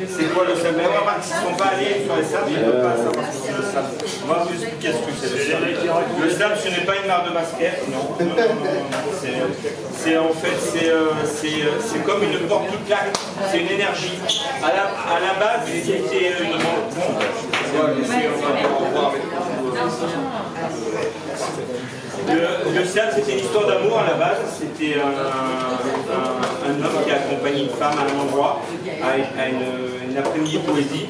C'est quoi le sable? On va voir qu'ils ne sont pas allés sur les sables, ils ne peuvent pas savoir ce que c'est le sable. On va vous expliquer ce que c'est le sable. Le sable, ce n'est pas une marque de basket, non. C'est en fait, c'est comme une porte qui claque, c'est une énergie. À la base, c'était une bombe. Le sable, c'était une histoire d'amour à la base. C'était un homme qui a accompagné une femme à un endroit, à une après-midi de poésie.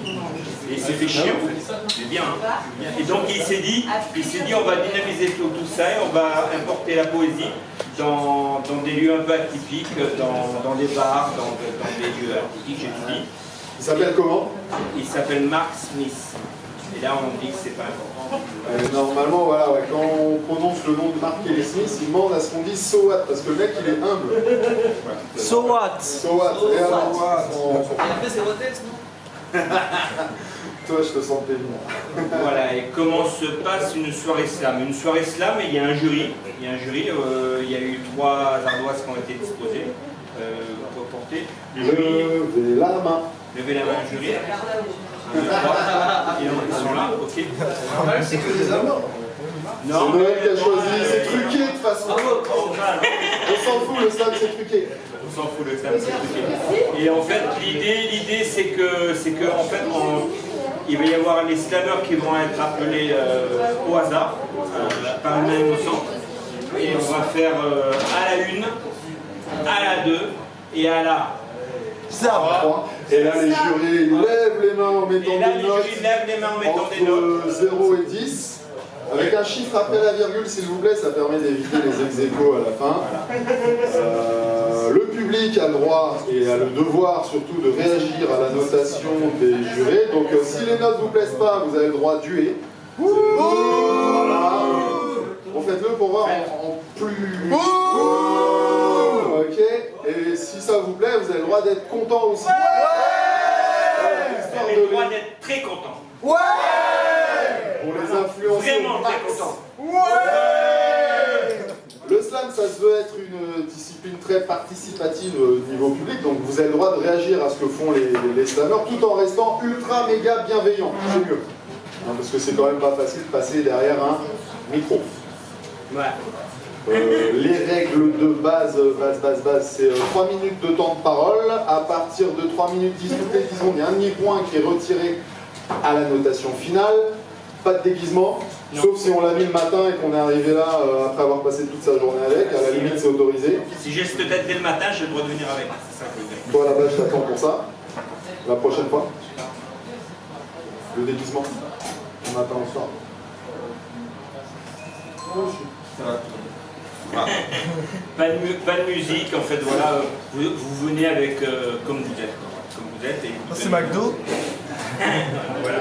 Et il s'est fait chier en fait. C'est bien. Hein. Et donc il s'est dit, on va dynamiser tout ça et on va importer la poésie dans des lieux un peu atypiques, dans des bars, dans des lieux atypiques, j'ai tout dit. Il s'appelle comment? Il s'appelle Mark Smith. Et là on dit que c'est pas important. Normalement, voilà, ouais, quand on prononce le nom de Mark Kelly Smith, il demande à ce qu'on dise so what, parce que le mec il est humble. So what? So what? Et alors, Il a fait ses retests, non? toi, je te sens pénible. Voilà, et comment se passe une soirée slam? Une soirée slam, il y a un jury. Il y a eu 3 ardoises qui ont été disposées pour porter. Le jury. Levez la main. Levez la main, jury. 1, 2, 3. Ils sont là, ok. C'est que des hommes. C'est Noël qui a choisi, c'est truqué de toute façon. On s'en fout, le slam c'est truqué. On s'en fout, le slam c'est truqué. Et en fait, l'idée c'est que en fait, il va y avoir les slammers qui vont être appelés au hasard, par une main innocente. Et on va faire à la 1, à la 2 et à la 3. Et là, les jurys lèvent les mains en mettant des notes entre 0 et 10. Avec un chiffre après la virgule, s'il vous plaît, ça permet d'éviter les ex-aequo à la fin. Le public a le droit et a le devoir surtout de réagir à la notation des jurés. Donc si les notes ne vous plaisent pas, vous avez le droit d'huer. Voilà. Bon, faites-le pour voir en plus. Ok. Et si ça vous plaît, vous avez le droit d'être content aussi. Vous avez le droit d'être très content. Pour les influencer. Vraiment très content. Le slam, ça se veut être une discipline très participative au niveau public, donc vous avez le droit de réagir à ce que font les slammers tout en restant ultra méga bienveillant. C'est mieux. Hein, parce que c'est quand même pas facile de passer derrière un micro. Ouais. Les règles de base, c'est 3 minutes de temps de parole. À partir de 3 minutes 10 toutes les 10 secondes, il y a un demi-point qui est retiré à la notation finale. Pas de déguisement, sauf si on l'a mis le matin et qu'on est arrivé là après avoir passé toute sa journée avec. À la limite, c'est autorisé. Si j'ai cette tête dès le matin, j'ai le droit de venir avec. C'est ça que je veux dire. Toi, là-bas, je t'attends pour ça. La prochaine fois. Le déguisement. Le matin au soir. Pas de musique, en fait, voilà. Vous venez avec comme vous êtes. Comme vous êtes. C'est McDo. Voilà.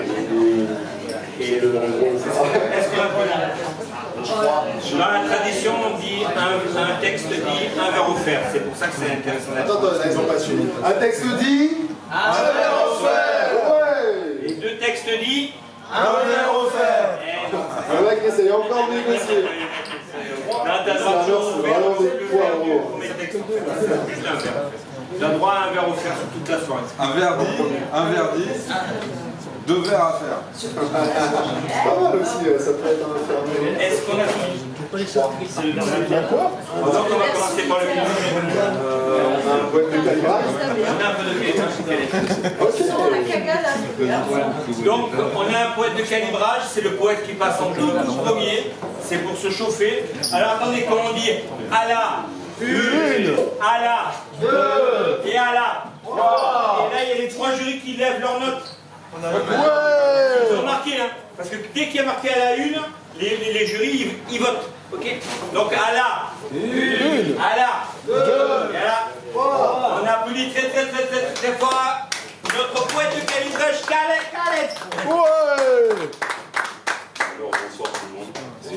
Et le... Dans la tradition, on dit un texte dit un verre offert. C'est pour ça que c'est intéressant. Attends, ils n'ont pas suivi. Un texte dit un verre offert. Ouais. Et 2 textes dit Un verre offert. Le mec essaye encore de négocier. Là, t'as le droit de vraiment des poireaux. Tu as le droit à un verre offert sur toute la soirée. Un verre dit, 2 verres à faire. C'est pas mal aussi, ça peut être un fermier. Est-ce qu'on a fini? C'est le quoi? Donc on va commencer par le milieu. On a un poète de calibrage. On a un peu de calibrage. Donc on a un poète de calibrage, c'est le poète qui passe en tout premier, c'est pour se chauffer. Alors attendez, comment on dit? À la 1, à la 2 et à la 3. Et là il y a les 3 jurys qui lèvent leurs notes. Vous avez remarqué, hein? Parce que dès qu'il y a marqué à la 1, les jurys ils votent. Ok? Donc à la 1, à la 2 et à la 3. On applaudit très fort notre poète de calibrage Khaled.